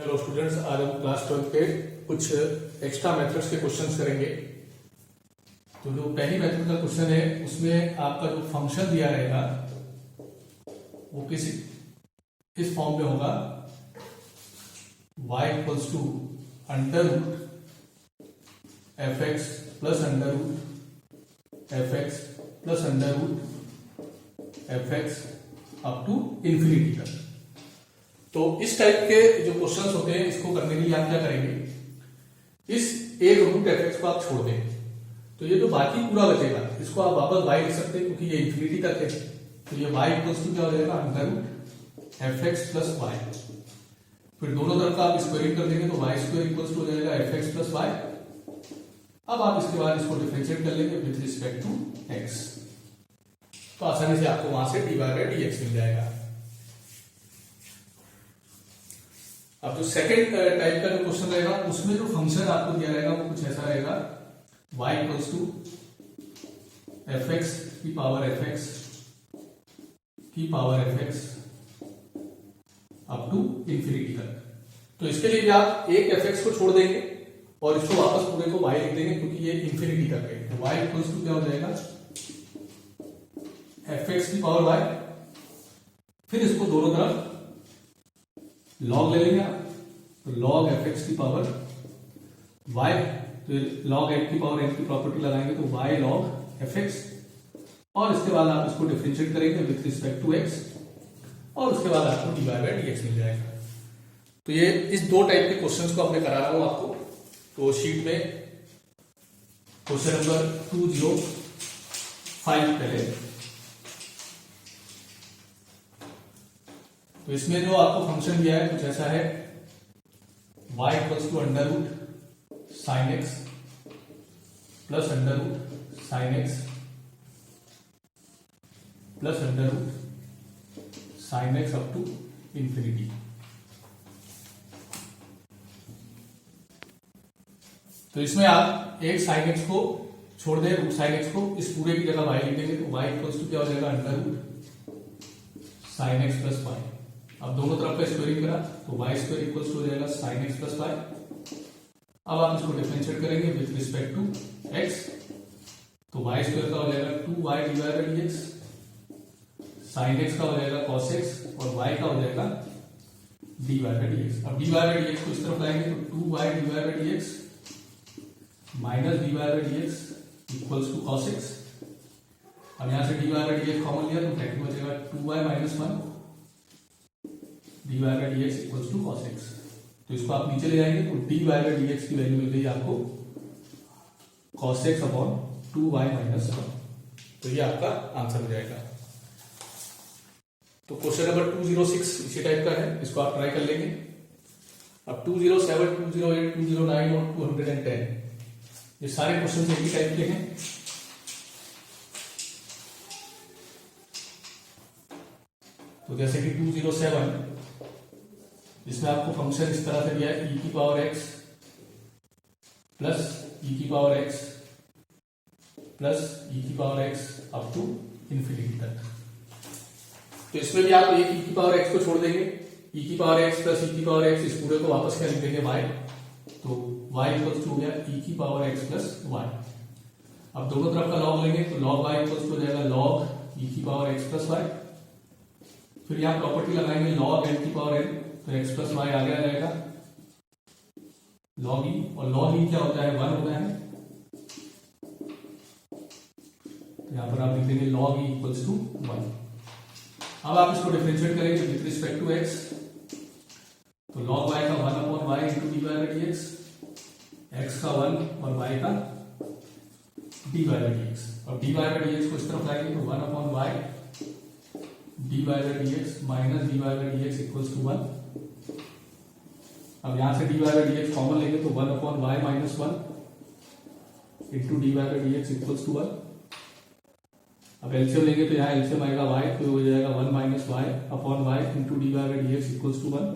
Hello students, आज हम class 12 के कुछ एक्स्ट्रा मेथड्स के क्वेश्चंस करेंगे। तो जो पहली मेथड का क्वेश्चन है उसमें आपका जो फंक्शन दिया रहेगा वो इस फॉर्म में होगा y equals to under root f x plus under root f x plus under root f x up to infinity तक। तो इस टाइप के जो क्वेश्चंस होते हैं इसको करने के लिए आप क्या करेंगे, इस एक रूट एफ एक्स को आप छोड़ दें तो ये जो बाकी पूरा बचेगा इसको आप वापस y लिख सकते हैं क्योंकि ये इंफिनिटी तक है। तो ये y इक्वल्स टू क्या हो जाएगा, under root f x plus y. फिर दोनों तरफ का आप स्क्वायरिंग कर देंगे तो वाई स्क्वायर इक्वल्स टू हो जाएगा एफ एक्स प्लस वाई। अब आप इसके बाद इसको डिफरेंशिएट कर लेंगे विथ रिस्पेक्ट टू x, तो आसानी से आपको वहां से डी बाई डी एक्स मिल जाएगा। अब जो सेकंड टाइप का जो क्वेश्चन रहेगा उसमें जो फंक्शन आपको दिया रहेगा वो कुछ ऐसा रहेगा, y equals to f x की पावर एफ एक्स की power f x up to infinity तक। तो इसके लिए भी आप एक एफ एक्स को छोड़ देंगे और इसको वापस पूरे को y लिख देंगे क्योंकि ये इंफिनिटी तक है। तो y इक्वल्स टू क्या हो जाएगा, एफ एक्स की पावर y, फिर इसको दोनों तरफ लॉग ले लेंगे आप, तो लॉग एफ एक्स की पावर y, तो लॉग एफ की पावर n की प्रॉपर्टी लगाएंगे तो y लॉग एफ एक्स, और इसके बाद आप इसको डिफरेंशिएट करेंगे विथ रिस्पेक्ट टू x और उसके बाद आपको d y by d x मिल जाएगा। तो ये इस दो टाइप के क्वेश्चंस को अपने करा रहा हूं आपको। तो शीट में क्वेश्चन नंबर 205 पहले, तो इसमें जो आपको फंक्शन दिया है कुछ ऐसा है, y equals to under root sin x plus under root sin x plus under root sin x up to infinity. तो इसमें आप एक साइन एक्स को छोड़ दें, रूट साइन एक्स को, इस पूरे की जगह y लिख देंगे तो y इक्वल्स टू क्या हो जाएगा, under root sin x plus y. अब दोनों तरफ का स्क्वायरिंग करा तो y स्क्वायर इक्वल्स टू हो जाएगा साइन एक्स प्लस वाई। अब आप इसको डिफरेंशिएट करेंगे विथ रिस्पेक्ट टू x, तो y स्क्वायर का हो जाएगा 2y divided by dx, sine x का हो जाएगा cos x और y का हो जाएगा dy बाई dx। अब dy बाई dx को इस तरफ लाएंगे तो 2y divided by dx minus dy by dx equals to cos x। अब यहां से dy बाई dx कॉमन लिया तो ब्रैकेट में बचेगा 2y minus 1 d y by d x equals to cos x. तो इसको आप नीचे ले जाएंगे तो d y by d x की वैल्यू मिल गई आपको cos x upon 2y minus 1। तो ये आपका आंसर हो जाएगा। तो क्वेश्चन नंबर 206 इसी टाइप का है, इसको आप ट्राई कर लेंगे। अब 207, 208, 209 और 210 ये सारे क्वेश्चन एक ही टाइप के हैं। तो जैसे कि 207, इसमें आपको फंक्शन इस तरह से दिया है, e की पावर x प्लस e की पावर x प्लस e की power x up to infinity तक। तो इसमें भी आप एक e की पावर x को छोड़ देंगे, e की पावर x प्लस e की पावर x, इस पूरे को वापस क्या लिख देंगे y, तो y इक्वल्स टू हो गया e की पावर x प्लस y। अब दोनों तरफ का लॉग लेंगे तो लॉग y इक्वल्स टू हो जाएगा लॉग e की पावर x प्लस y। फिर यहां प्रॉपर्टी लगाएंगे लॉग n की पावर n, तो x प्लस वाई आगे आ जाएगा log e, और log e क्या होता है, 1 होता है। तो यहां पर आप लिख देंगे log e इक्वल्स टू 1। अब आप इसको डिफरेंशिएट करेंगे विथ रिस्पेक्ट टू x, तो log y का 1 upon y into d y by d x, x का 1 और y का d y by d x. और d y by d x को इस तरफ लाएंगे तो 1 upon y d y by d x minus d y by d x equals to 1। अब यहां से d y by d x common लेंगे तो 1 upon y minus 1 into d y by d x equals to 1। अब LCM लेंगे तो यहाँ LCM आएगा y, तो हो जाएगा 1 minus y upon y into d y by d x equals to 1।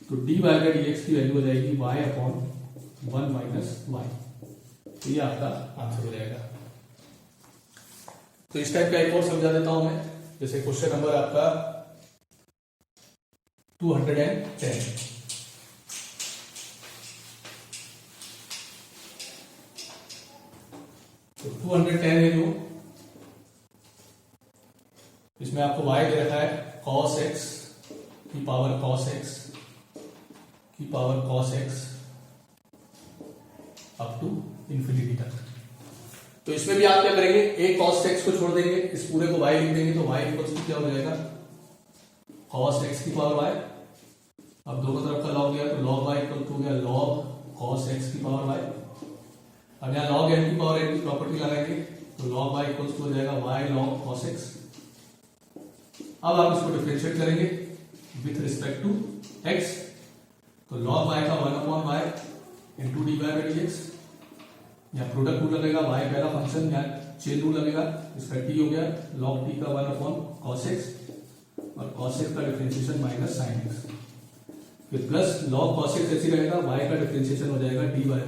तो d y by d x की वैल्यू हो जाएगी y अपॉन 1 माइनस वाई। तो ये आपका आंसर हो जाएगा। तो इस टाइप का एक और समझा देता हूं मैं, जैसे क्वेश्चन नंबर आपका 210, 210 है जो, इसमें आपको y दे रखा है cos x की पावर cos x की power cos x up to infinity तक। तो इसमें भी आप क्या करेंगे, एक cos x को छोड़ देंगे, इस पूरे को y लिख देंगे, तो y इक्वल्स टू क्या हो जाएगा cos x की पावर y। अब दोनों तरफ का लॉग लिया तो log y इक्वल टू हो गया log cos x की पावर y। अब यहाँ log n की पावर n की प्रॉपर्टी लगाएंगे तो log y इक्वल्स टू हो जाएगा y log cos x। अब आप इसको डिफरेंशिएट करेंगे विथ रिस्पेक्ट टू x, तो log y का 1/y into dy by dx, या प्रोडक्ट रूल लगेगा, y पहला फंक्शन, या चेन रूल लगेगा, इसका t हो गया log t का 1/cos x, और cos x का डिफरेंशिएशन माइनस sin x, फिर प्लस log cos x ऐसी रहेगा, y का डिफरेंशिएशन हो जाएगा dy बाई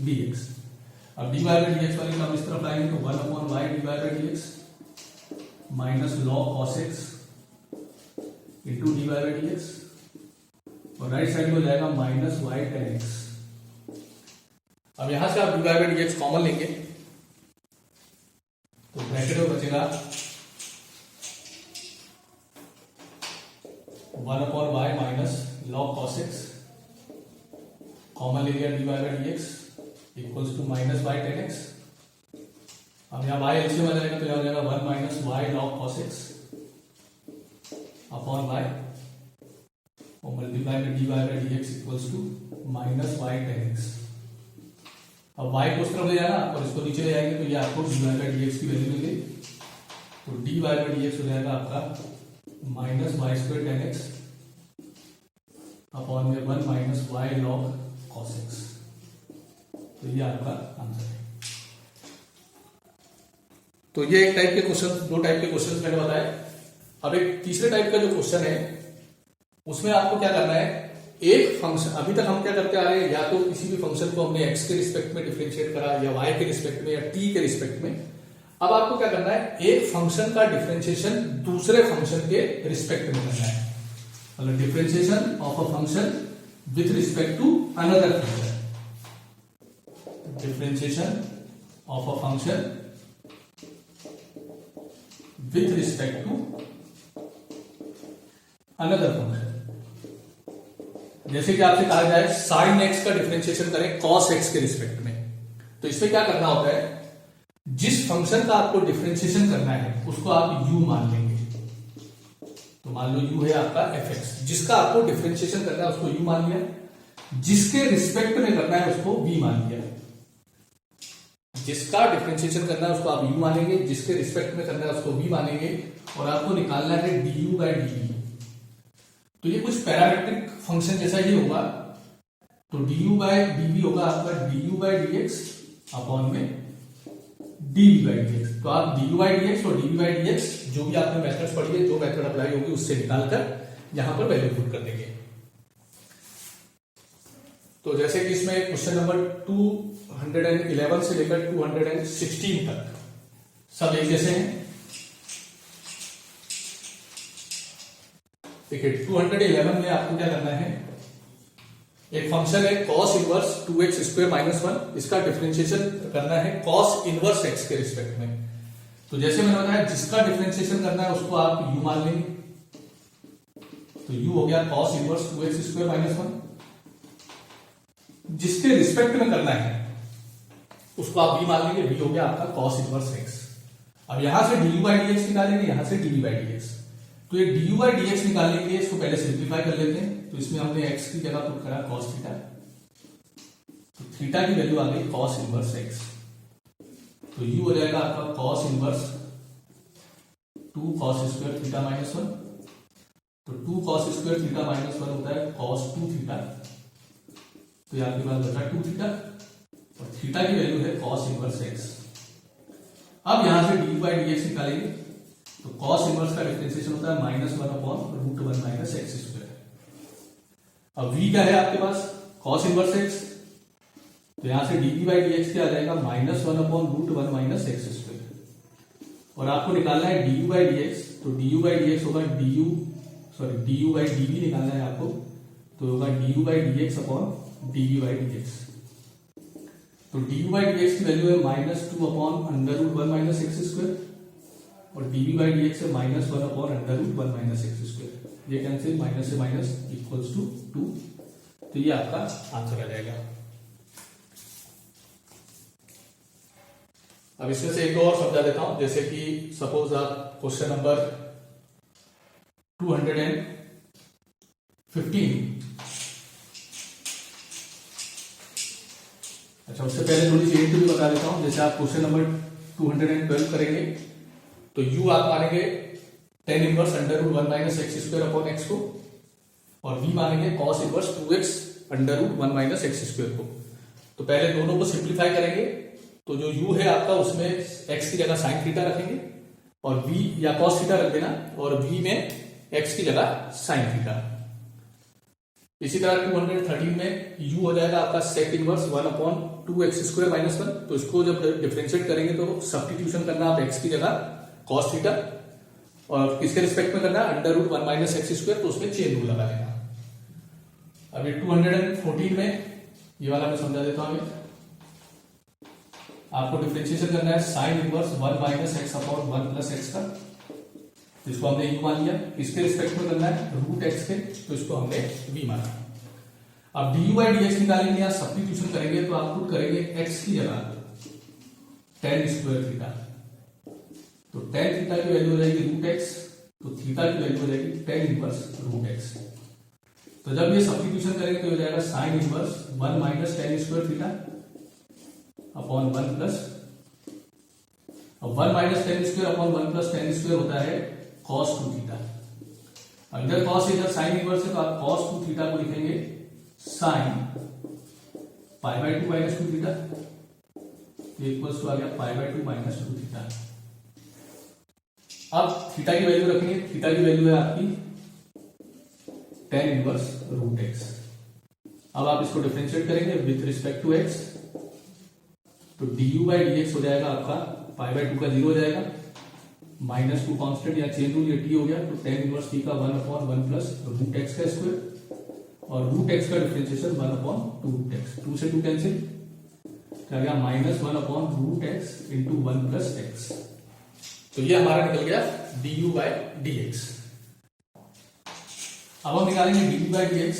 dx। अब dy बाई dx वाली टर्म इस तरफ लाएंगे तो 1/y dy by dx minus log cos x into dy by dx, और राइट साइड में हो जाएगा माइनस y tan x। अब यहां से आप dy बाई dx कॉमन लेंगे तो ब्रैकेट में बचेगा 1/y minus log cos x, common ले लिया dy by dx equals to minus y tan x। अब यहाँ y एलसीएम आ जाएगा तो यहां हो जाएगा 1 minus y log cos x upon y, और मल्टीप्लाई में dy by dx equals to minus y tan x। अब y को उस तरफ ले जाना और इसको नीचे ले जाएंगे तो ये आपको dy बाई dx की वैल्यू मिलेगी, तो dy बाई dx हो जाएगा आपका minus y square tan x upon में 1 minus y log cos x। तो ये आपका आंसर है। तो ये एक टाइप के क्वेश्चन, दो टाइप के क्वेश्चन मैंने बताया। अब एक तीसरे टाइप का जो क्वेश्चन है उसमें आपको क्या करना है, एक फंक्शन, अभी तक हम क्या करते आ रहे हैं, या तो किसी भी फंक्शन को हमने x के रिस्पेक्ट में डिफरेंशिएट करा, या y के रिस्पेक्ट में, या t के रिस्पेक्ट में। अब आपको क्या करना है, एक फंक्शन का डिफरेंशिएशन दूसरे फंक्शन के रिस्पेक्ट में करना है, मतलब differentiation of a function with respect to another function, differentiation of a function with respect to another function. जैसे कि आपसे कहा जाए sin x का डिफरेंशिएशन करें cos x के रिस्पेक्ट में, तो इसमें क्या करना होता है, जिस फंक्शन का आपको डिफरेंशिएशन करना है उसको आप u मान लेंगे। तो मान लो u है आपका fx, जिसका आपको डिफरेंशिएशन करना है उसको u मान लिया, जिसके रिस्पेक्ट में करना है उसको v मान लिया। जिसका डिफरेंशिएशन करना है उसको आप u मानेंगे, जिसके रिस्पेक्ट में करना है उसको v मानेंगे, और आपको निकालना है du बाई dv। तो ये कुछ पैरामेट्रिक फंक्शन जैसा ही होगा, तो du बाई dv होगा आपका du बाई dx अपॉन में dv बाई dx। तो आप du बाई dx और dv बाई dx जो भी आपने मेथड्स पढ़ी है, जो मेथड अप्लाई होगी उससे निकालकर यहां पर वैल्यू पुट कर देंगे। तो जैसे कि इसमें क्वेश्चन नंबर 211 से लेकर 216 तक सब एक जैसे हैं। देखिए 211 में आपको क्या करना है, एक फंक्शन है cos inverse 2x square minus 1, इसका डिफरेंशिएशन करना है cos इनवर्स x के रिस्पेक्ट में। तो जैसे मैंने बताया जिसका डिफरेंशिएशन करना है उसको आप u मान लेंगे, तो u हो गया cos inverse 2x square minus 1। जिसके रिस्पेक्ट में करना है उसको आप v मान लेंगे, v हो गया आपका cos इनवर्स x। अब यहां से du बाई dx निकालेंगे, यहां से dv बाई dx। तो ये du बाई dx निकालने के लिए इसको पहले सिंप्लीफाई कर लेते हैं। तो इसमें हमने x की जगह पुट करा cos थीटा, तो थीटा की वैल्यू आ गई cos इनवर्स x। तो u हो जाएगा आपका cos inverse 2 cos square theta minus 1। तो 2 cos स्क्वायर थीटा माइनस 1 होता है cos 2 थीटा, तो ये आपके पास बचा 2 थीटा, और थीटा की वैल्यू है cos इनवर्स x। अब यहां से du बाई dx निकालेंगे, तो cos इनवर्स का डिफरेंशिएशन होता है minus 1 upon root 1 minus x square. अब v क्या है आपके पास, cos इनवर्स x, तो यहां से dv बाई dx क्या आ जाएगा minus 1 upon root 1 minus x square. और आपको निकालना है du बाई dx, तो du बाई dx होगा du बाई dv निकालना है आपको, तो होगा du by dx upon dv by dx। तो d u by d x की वैल्यू है -2 upon under root 1 minus x square, और d v by d x है -1 upon under root 1 minus x square. ये कैंसिल, माइनस से minus equals to 2। तो ये आपका आंसर आ जाएगा। अब इसमें से एक दो और समझा देता हूं, जैसे कि सपोज आप क्वेश्चन नंबर 215, अच्छा उससे पहले थोड़ी सी हिंट भी बता देता हूं। जैसे आप क्वेश्चन नंबर 212 करेंगे तो u आप मानेंगे tan inverse under root 1 minus x square upon x को, और v मानेंगे cos inverse 2x under root 1 minus x square को। तो पहले दोनों को सिंप्लीफाई करेंगे, तो जो u है आपका उसमें x की जगह sin थीटा रखेंगे, और v या cos थीटा रख देना, और v में x की जगह sin थीटा। इसी तरह 213 में u हो जाएगा आपका sec inverse 1 upon 2x square minus 1। तो इसको जब डिफरेंशिएट करेंगे तो सब्स्टिट्यूशन करना आप x की जगह cos थीटा, और किसके रिस्पेक्ट में करना है, under root 1 minus x square, तो उसमें चेन रूल लगा लेना। अभी 214 में ये वाला मैं समझा देता हूं। आपको डिफरेंशिएशन करना है sine inverse 1 minus x upon 1 plus x का, इसको हमने u मान लिया। किसके रिस्पेक्ट में करना है, रूट एक्स के, तो इसको हमने v माना। अब D u by d x निकालेंगे या सब्स्टिट्यूशन करेंगे, तो आप पुट करेंगे x की जगह tan स्क्वायर थीटा, तो tan थीटा की वैल्यू हो जाएगी रूट एक्स, तो थीटा की वैल्यू हो जाएगी tan इनवर्स रूट एक्स। तो जब ये सब्स्टिट्यूशन करेंगे तो हो जाएगा sine inverse 1 minus tan square theta upon 1 plus, अब 1 minus tan square upon 1 plus tan square होता है cos 2 थीटा। अब इधर cos इधर साइन इनवर्स है, तो आप cos 2 थीटा को लिखेंगे sine pi by 2 minus 2 theta, equals to आ गया पाई बाई 2 माइनस 2 थीटा। अब थीटा की वैल्यू रखेंगे, थीटा की वैल्यू है आपकी tan इनवर्स रूट एक्स। अब आप इसको डिफरेंशिएट करेंगे विथ रिस्पेक्ट टू x, तो d u by d x हो जाएगा आपका पाई बाई 2 का 0 हो जाएगा, -2 कांस्टेंट या चेन रूल, ये t हो गया, तो tan इनवर्स t का 1 अपॉन 1 प्लस रूट एक्स का स्क्वायर, और रूट एक्स का डिफरेंशिएशन 1 अपॉन 2 रूट एक्स, 2 से 2 कैंसिल, क्या गया -1 upon root x into 1 plus x. तो ये हमारा निकल गया d u by d x. अब हम निकालेंगे d u by d x,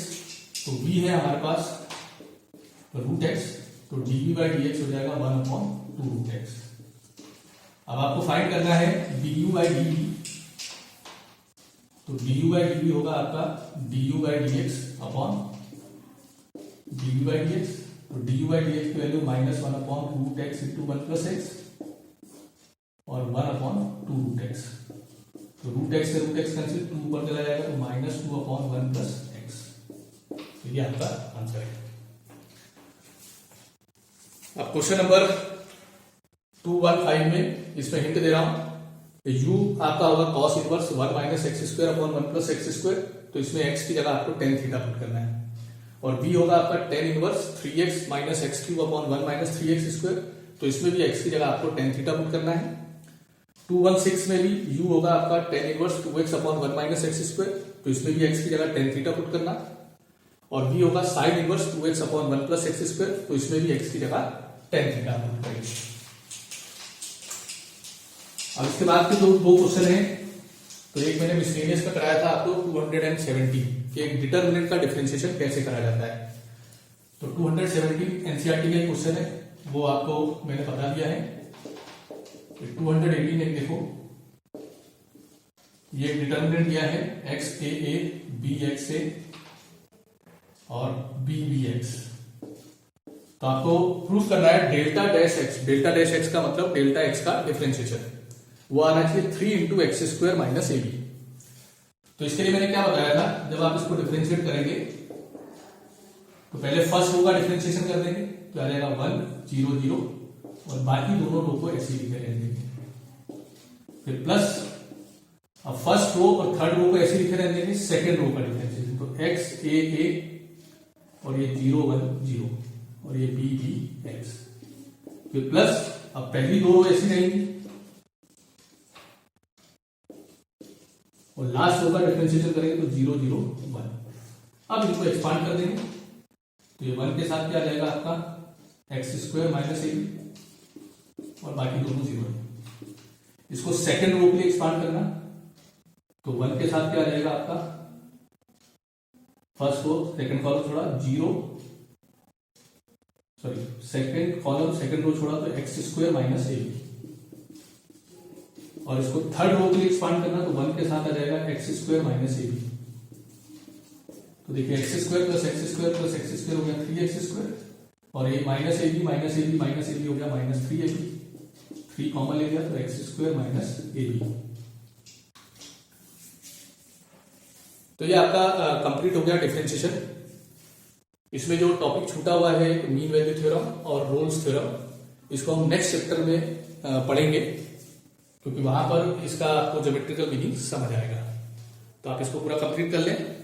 तो v है हमारे पास रूट एक्स, तो d u by d x हो जाएगा 1 अपॉन 2 रूट एक्स। अब आपको फाइंड करना है d u by d v, तो d u by d v होगा आपका d u by d x upon d u by d x, तो d u by d x की value -1 upon root x into 1 plus x, और 1 upon 2 root x, तो root x से root x cancel, 2 ऊपर चला जाएगा, तो -2 upon 1 plus x. तो ये आपका आंसर है। अब क्वेश्चन नंबर 215 में इसमें हिंट दे रहा हूं, u आपका होगा cos inverse 1 minus x square upon 1 plus x square, तो इसमें x की जगह आपको tan थीटा पुट करना है, और v होगा आपका tan inverse 3x minus x cube upon 1 minus 3x square, तो इसमें भी x की जगह आपको tan थीटा पुट करना है। 216 में भी u होगा आपका tan inverse 2x upon 1 minus x square, तो इसमें भी x की जगह tan थीटा पुट करना, और v होगा sin inverse 2x upon 1 plus x square, तो इसमें भी x की जगह tan थीटा पुट करेंगे। अब इसके बाद के दो क्वेश्चन हैं, तो एक मैंने मिसलेनियस का कराया था आपको 270 कि एक डिटरमिनेंट का डिफरेंशिएशन कैसे करा जाता है। तो 270 एनसीईआरटी का क्वेश्चन है, वो आपको मैंने बता दिया है। 218 में देखो, ये डिटरमिनेंट दिया है एक्स ए बी एक्स ए और बी बी एक्स, तो आपको प्रूफ करना है delta dash x. Delta dash x का मतलब डेल्टा एक्स का डिफरेंशिएशन वो आना चाहिए 3 into x square minus a b. तो इसके लिए मैंने क्या बताया था, जब आप इसको डिफरेंशिएट करेंगे तो पहले फर्स्ट रो का डिफरेंशिएशन कर देंगे, तो आ जाएगा 1 0 0, और बाकी दोनों रो को ऐसे लिखे रहने देंगे। फिर प्लस, अब फर्स्ट रो और थर्ड रो को ऐसे लिखे रहने देंगे, सेकेंड रो का डिफरेंशिएशन, तो एक्स ए और ये 0 1 0 और ये बी बी एक्स। फिर प्लस, अब पहली दो रो ऐसी रहेंगी, और लास्ट रो का डिफरेंशिएशन करेंगे तो 0 0 1। अब इनको एक्सपांड कर देंगे, तो ये 1 के साथ क्या आ जाएगा आपका x square minus a b और बाकी दोनों जीरो। इसको सेकेंड रो के लिए एक्सपांड करना, तो 1 के साथ क्या आ जाएगा आपका, फर्स्ट रो सेकंड कॉलम छोड़ा zero, sorry second column second row छोड़ा तो x square minus a b. और इसको थर्ड रो के लिए एक्सपांड करना, तो 1 के साथ आ जाएगा x square minus a b. तो देखिए x square plus x square plus x square हो गया 3x स्क्वायर, और ये minus a b minus a b minus a b हो गया माइनस 3ab, 3 कॉमन ले लिया तो x square minus a b. तो ये आपका कंप्लीट हो गया डिफरेंशिएशन। इसमें जो टॉपिक छूटा हुआ है मीन वैल्यू थ्योरम और रोल्स थ्योरम, इसको हम नेक्स्ट चैप्टर में पढ़ेंगे, क्योंकि वहां पर इसका आपको ज्योमेट्रिकल मीनिंग समझ आएगा। तो आप इसको पूरा कंप्लीट कर लें।